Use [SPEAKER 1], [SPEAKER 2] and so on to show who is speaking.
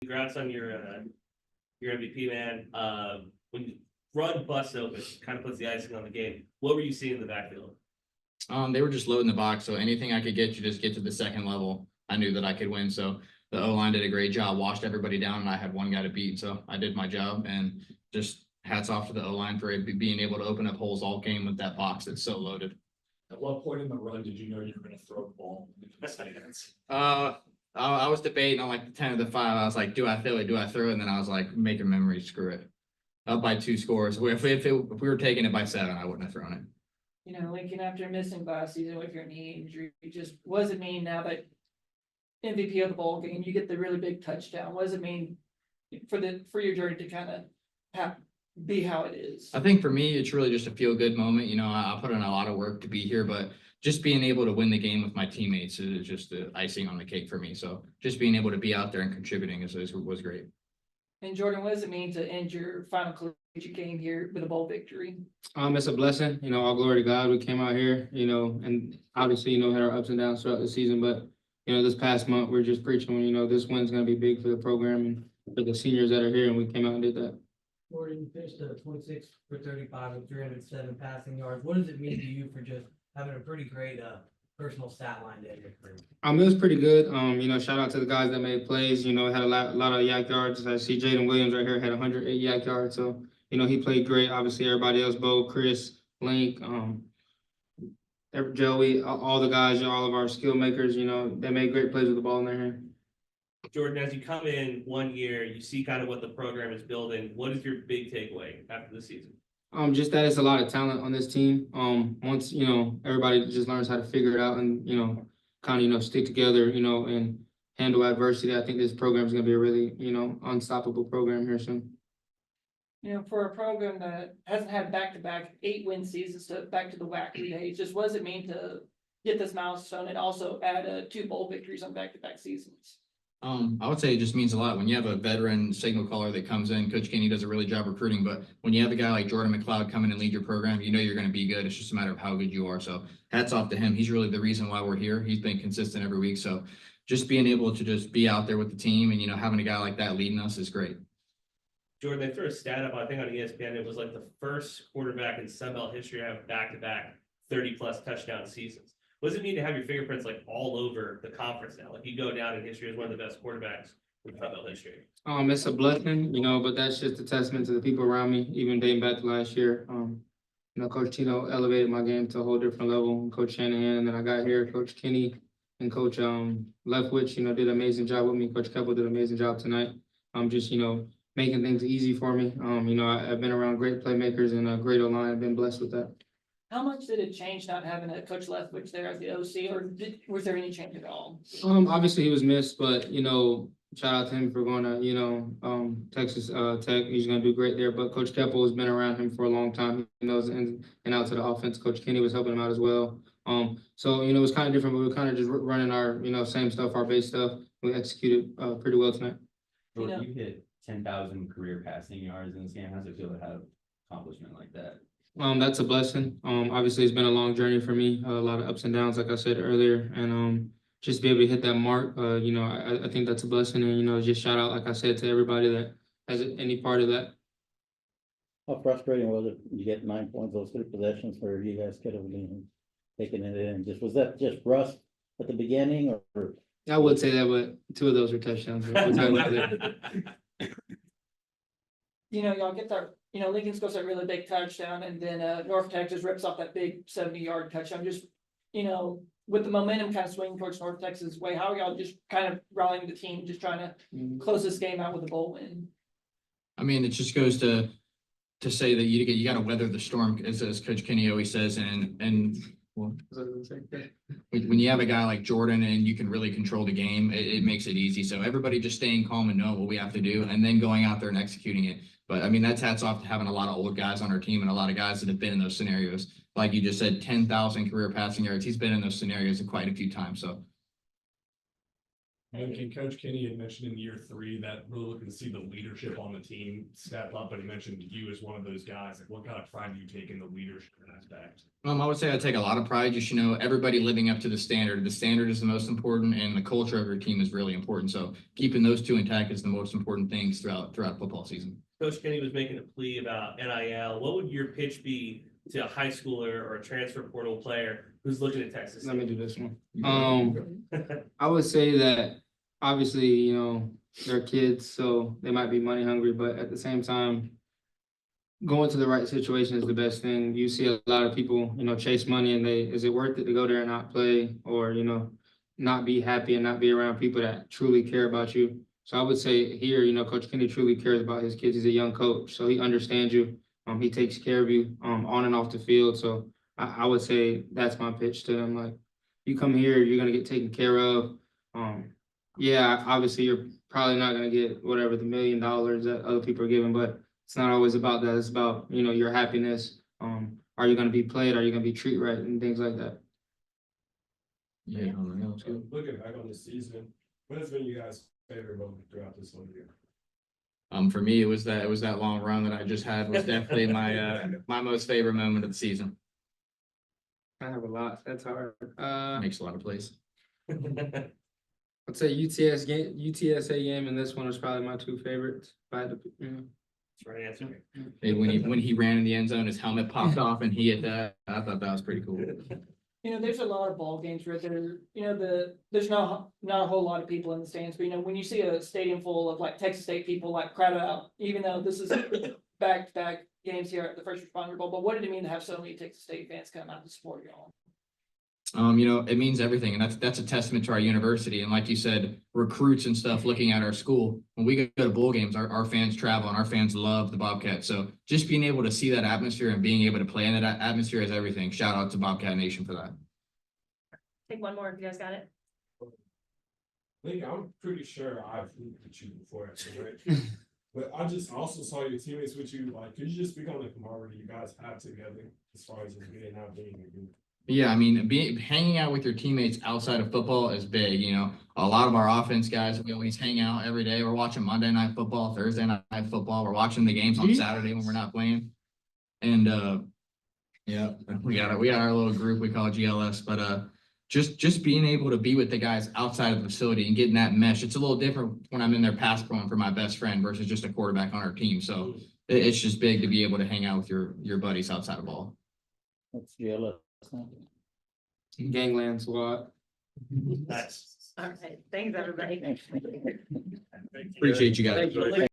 [SPEAKER 1] Congrats on your MVP, man. When you run bust open, kind of puts the icing on the game. What were you seeing in the backfield?
[SPEAKER 2] They were just loading the box, so anything I could get to just get to the second level, I knew that I could win. So the O-line did a great job, washed everybody down, and I had one guy to beat. So I did my job, and just hats off to the O-line for being able to open up holes all game with that box that's so loaded.
[SPEAKER 3] At what point in the run did you know you were going to throw the ball into the stands?
[SPEAKER 2] I was debating on like the 10 of the 5. I was like, do I throw it? Do I throw it? And then I was like, make a memory, screw it. Up by 2 scores. If we were taking it by 7, I wouldn't have thrown it.
[SPEAKER 4] You know, Lincoln, after missing last season with your knee injury, it just what does it mean now that MVP of the bowl game, you get the really big touchdown? What does it mean for your journey to kind of be how it is?
[SPEAKER 2] I think for me, it's really just a feel good moment. You know, I put in a lot of work to be here, but just being able to win the game with my teammates is just the icing on the cake for me. So just being able to be out there and contributing was great.
[SPEAKER 4] And Jordan, what does it mean to end your final collegiate game here with a bowl victory?
[SPEAKER 5] It's a blessing, all glory to God. We came out here, and obviously, had our ups and downs throughout the season, but, this past month, we're just preaching, this win's going to be big for the program and for the seniors that are here, and we came out and did that.
[SPEAKER 6] Jordan, you finished 26 for 35 with 307 passing yards. What does it mean to you for just having a pretty great personal stat line to end your career?
[SPEAKER 5] It was pretty good. Shout out to the guys that made plays, had a lot of yak yards. I see Jaden Williams right here had 108 yak yards. So, he played great. Obviously, everybody else, Bo, Chris, Link, Joey, all the guys, all of our skill makers, they made great plays with the ball in their hand.
[SPEAKER 1] Jordan, as you come in 1 year, you see kind of what the program is building. What is your big takeaway after the season?
[SPEAKER 5] Just that it's a lot of talent on this team. Once, everybody just learns how to figure it out and, kind of, stick together, and handle adversity. I think this program is going to be a really, unstoppable program here soon.
[SPEAKER 4] For a program that hasn't had back-to-back 8-win seasons to back to the wacky days, just what does it mean to get this milestone and also add 2 bowl victories on back-to-back seasons?
[SPEAKER 2] I would say it just means a lot when you have a veteran signal caller that comes in. Coach Kenny does a really job recruiting, but when you have a guy like Jordan McCloud come in and lead your program, you're going to be good. It's just a matter of how good you are. So hats off to him. He's really the reason why we're here. He's been consistent every week. So just being able to just be out there with the team and, having a guy like that leading us is great.
[SPEAKER 1] Jordan, they threw a stat up, I think on ESPN. It was like the first quarterback in Sun Belt history to have back-to-back 30-plus touchdown seasons. What does it mean to have your fingerprints like all over the conference now? Like you go down in history as one of the best quarterbacks in Sun Belt history.
[SPEAKER 5] It's a blessing, but that's just a testament to the people around me, even dating back to last year. Coach Tino elevated my game to a whole different level. Coach Shanahan, and then I got here, Coach Kenny and Coach Leftwich, did an amazing job with me. Coach Keppel did an amazing job tonight. Just, making things easy for me. I've been around great playmakers and a great O-line. I've been blessed with that.
[SPEAKER 4] How much did it change not having a Coach Leftwich there as the OC, or was there any change at all?
[SPEAKER 5] Obviously he was missed, but shout out to him for going to Texas Tech. He's going to do great there. But Coach Keppel has been around him for a long time. He knows in and out to the offense. Coach Kenny was helping him out as well. So it was kind of different, but we were kind of just running our same stuff, our base stuff. We executed pretty well tonight.
[SPEAKER 7] Jordan, you hit 10,000 career passing yards in this game. How does it feel to have accomplishment like that?
[SPEAKER 5] That's a blessing. Obviously it's been a long journey for me, a lot of ups and downs, like I said earlier, and just be able to hit that mark, I think that's a blessing, and just shout out, like I said, to everybody that has any part of that.
[SPEAKER 8] How frustrating was it? You get 9 points, those 3 possessions where you guys could have been taking it in. Was that just rust at the beginning, or?
[SPEAKER 5] I would say that, but 2 of those were touchdowns.
[SPEAKER 4] Y'all get that, Lincoln scores that really big touchdown, and then North Texas rips off that big 70-yard touchdown. Just, with the momentum kind of swinging towards North Texas' way, how are y'all just kind of rallying the team, just trying to close this game out with a bowl win?
[SPEAKER 2] I mean, it just goes to say that you got to weather the storm, as Coach Kenny always says, and well, when you have a guy like Jordan and you can really control the game, it makes it easy. So everybody just staying calm and knowing what we have to do, and then going out there and executing it. But I mean, that's hats off to having a lot of old guys on our team and a lot of guys that have been in those scenarios. Like you just said, 10,000 career passing yards. He's been in those scenarios quite a few times. So
[SPEAKER 3] And Coach Kenny had mentioned in year 3 that really looking to see the leadership on the team step up, but he mentioned you as one of those guys. Like, what kind of pride do you take in the leadership aspect?
[SPEAKER 2] I would say I take a lot of pride, just, everybody living up to the standard. The standard is the most important and the culture of your team is really important. So keeping those two intact is the most important things throughout football season.
[SPEAKER 1] Coach Kenny was making a plea about NIL. What would your pitch be to a high schooler or a transfer portal player who's looking at Texas
[SPEAKER 5] Let me
[SPEAKER 1] State?
[SPEAKER 5] do this one. I would say that obviously, they're kids, so they might be money hungry, but at the same time, going to the right situation is the best thing. You see a lot of people, chase money and is it worth it to go there and not play or, not be happy and not be around people that truly care about you. So I would say here, Coach Kenny truly cares about his kids. He's a young coach, so he understands you. He takes care of you, on and off the field. So I would say that's my pitch to him. Like, you come here, you're gonna get taken care of. Yeah, obviously you're probably not gonna get whatever the $1 million that other people are giving, but it's not always about that. It's about, your happiness. Are you gonna be played? Are you gonna be treated right and things like that?
[SPEAKER 2] Yeah.
[SPEAKER 3] Looking back on the season, what has been you guys' favorite moment throughout this whole year?
[SPEAKER 2] For me, it was that long run that I just had was definitely my most favorite moment of the season.
[SPEAKER 5] I have a lot. That's hard.
[SPEAKER 2] Makes a lot of plays.
[SPEAKER 5] I'd say UTSA game, and this one was probably my 2 favorites. If I had to,
[SPEAKER 1] That's the right answer.
[SPEAKER 2] And when he ran in the end zone, his helmet popped off and he hit that. I thought that was pretty cool.
[SPEAKER 4] There's a lot of ball games where there's not a whole lot of people in the stands, but when you see a stadium full of like Texas State people like crowded out, even though this is back-to-back games here at the First Responder Bowl, but what did it mean to have so many Texas State fans come out to support y'all?
[SPEAKER 2] It means everything, and that's a testament to our university. And like you said, recruits and stuff looking at our school. When we go to bowl games, our fans travel and our fans love the Bobcats. So just being able to see that atmosphere and being able to play in that atmosphere is everything. Shout out to Bobcat Nation for that.
[SPEAKER 9] Take one more if you guys got it.
[SPEAKER 3] I'm pretty sure I've looked at you before, actually, right? But I just also saw your teammates with you. Like, could you just speak on the camaraderie you guys have together as far as just being out being a group?
[SPEAKER 2] Yeah, hanging out with your teammates outside of football is big. A lot of our offense guys, we always hang out every day. We're watching Monday night football, Thursday night football. We're watching the games on Saturday when we're not playing. And yeah, we got our little group we call GLS. But just being able to be with the guys outside of the facility and getting that mesh, it's a little different when I'm in there pass throwing for my best friend versus just a quarterback on our team. So it's just big to be able to hang out with your buddies outside of ball.
[SPEAKER 8] That's GLS.
[SPEAKER 5] Gangland squad.
[SPEAKER 1] Nice.
[SPEAKER 9] All right, thanks, everybody.
[SPEAKER 2] Appreciate you guys.
[SPEAKER 5] Thank you.